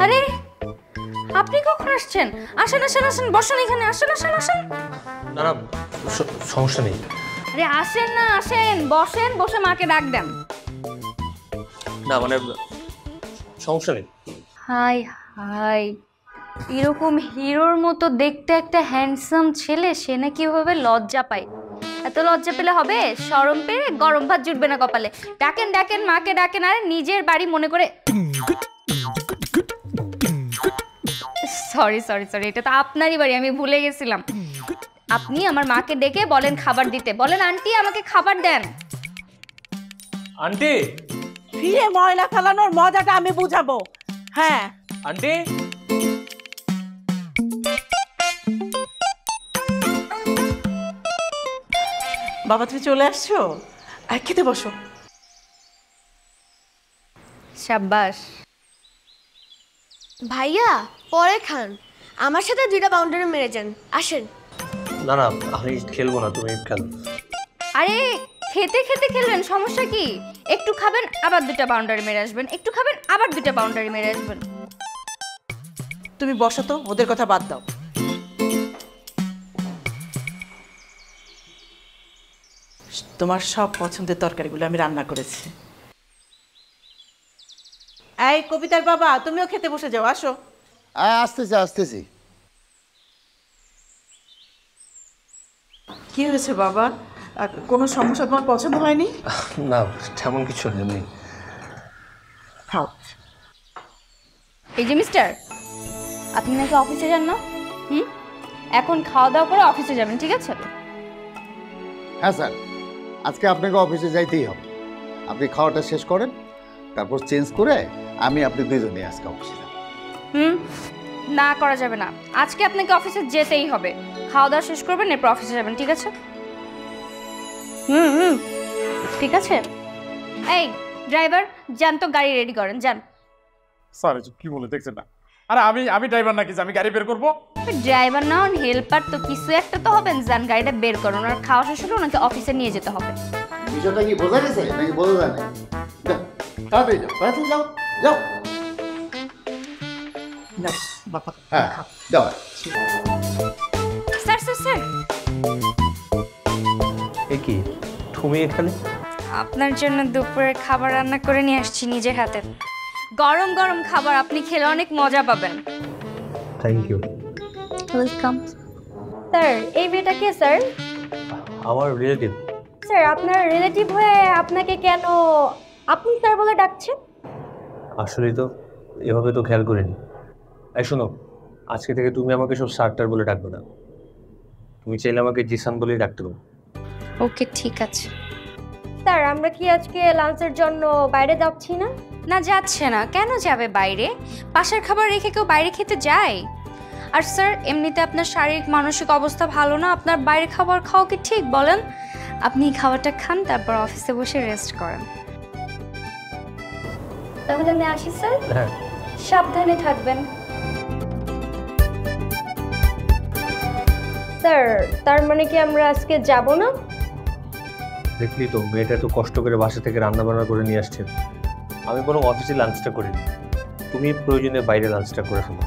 আরে আপনি কখন আসছেন? আসেন আসেন আসেন, বসুন এখানে, আসেন আসেন আসেন। না না, সমস্যা নেই। আরে আসেন না, আসেন, বসেন, বসে মাকে ডাক দেন। না মানে সমস্যা নেই। হাই হাই, এরকম হিরোর মতো দেখতে একটা হ্যান্ডসাম ছেলে, সে না কিভাবে লজ্জা পায়। এত লজ্জা পেলে হবে? শরম পেয়ে গরম ভাত জুটবে না কপালে। ডাকেন ডাকেন, মাকে ডাকেন। আরে নিজের বাড়ি মনে করে। সরি সরি সরি, এটা তো আপনারই বাড়ি, আমি ভুলে গেছিলাম। আপনি আমার মাকে ডেকে বলেন খাবার দিতে, বলেন আন্টি আমাকে খাবার দেন। আন্টি, ফিরে ময়লা ফেলানোর মজাটা আমি বুঝাবো। হ্যাঁ আন্টি। বাবা, তুমি চলে আসছো, খেতে বসো। সাব্বাস। ভাইয়া পরে খান, আমার সাথে 2টা বাউন্ডারি মেরে যান। আসেন। না না, আমি খেলবো না, তুমি খেলো। আরে খেতে খেতে খেলবেন, সমস্যা কি? একটু খাবেন আবার 2টা বাউন্ডারি মেরে আসবেন, একটু খাবেন আবার 2টা বাউন্ডারি মেরে আসবেন। তুমি বসো তো, ওদের কথা বাদ দাও। তোমার সব পছন্দের তরকারিগুলো আমি রান্না করেছি। এই কবিতার বাবা, তুমিও খেতে বসে যাও, আসো। আসতেছি আসতেছি। কি হয়েছে বাবা? কোনো সমস্যা তোমার পছন্দ হয়নি? না তেমন কিছু নেই। খাও। এই যে মিস্টার, আপনি নাকি অফিসে যান না? এখন খাওয়া দাওয়া করে অফিসে যাবেন, ঠিক আছে? হ্যাঁ স্যার, আজকে আপনাকে অফিসে যাইতেই হবে। আপনি খাওয়াটা শেষ করেন, তারপর চেঞ্জ করে আমি আপনি দুইজনে আজকে অফিসে যাব। না করা যাবে না, আজকে আপনাকে অফিসে যেতেই হবে। খাওয়া দাওয়া শেষ করবেন, এরপর অফিসে যাবেন, ঠিক আছে? ঠিক আছে। এই ড্রাইভার, যান তো, গাড়ি রেডি করেন, যান। স্যার এসব কি বলে দেখছেন না? আরে আমি ড্রাইভার নাকি যে আমি গাড়ি বের করবো? ড্রাইভার না, হেল্পার তো কিছু একটা তো হবেন। যান গাড়িটা বের করুন, আর খাওয়া শেষ হলে ওনাকে অফিসে নিয়ে যেতে হবে। বিষয়টা কি বোঝা গেছে নাকি বোঝা যায় না? তাড়াতাড়ি যাও, তাড়াতাড়ি যাও, যাও। না বাবা, হ্যাঁ যাও। স্যার স্যার স্যার, এ কি তুমি এখানে? আপনার জন্য দুপুরে খাবার রান্না করে নিয়ে আসছি নিজের হাতে। গরম গরম খাবার, আপনি খেলে অনেক মজা পাবেন। Thank you. ওয়েলকাম। স্যার এই মেয়েটা কে স্যার? আমার রিলেটিভ। স্যার আপনার রিলেটিভ হয়ে আপনাকে কেন আপনি স্যার বলে ডাকছে? আসলেই তো এভাবে তো খেয়াল করিনি। এই শোনো, আজকে থেকে তুমি আমাকে সব স্যার বলে ডাকবে না, তুমি চাইলে আমাকে জিসান বলেই ডাকতে পারো। ওকে ঠিক আছে। স্যার আমরা কি আজকে লাঞ্চের জন্য বাইরে যাচ্ছি না? না যাচ্ছে না, কেন যাবে বাইরে? বাসার খাবার রেখে কেউ বাইরে খেতে যায়? আর স্যার এমনিতে আপনার শারীরিক মানসিক অবস্থা ভালো না, আপনার বাইরে খাবার খাওয়া কি ঠিক বলেন? আপনি খাবারটা খান, তারপর অফিসে বসে রেস্ট করেন। তাহলে আমি আসি স্যার। হ্যাঁ সাবধানে থাকবেন। স্যার তার মানে কি আমরা আজকে যাব না? দেখলি তো, মেয়েটা তো কষ্ট করে বাসা থেকে রান্না বান্না করে নিয়ে আসছে। আমি বরং অফিসে লাঞ্চটা করিনি, তুমি প্রয়োজনে বাইরে লাঞ্চটা করে ফেলো।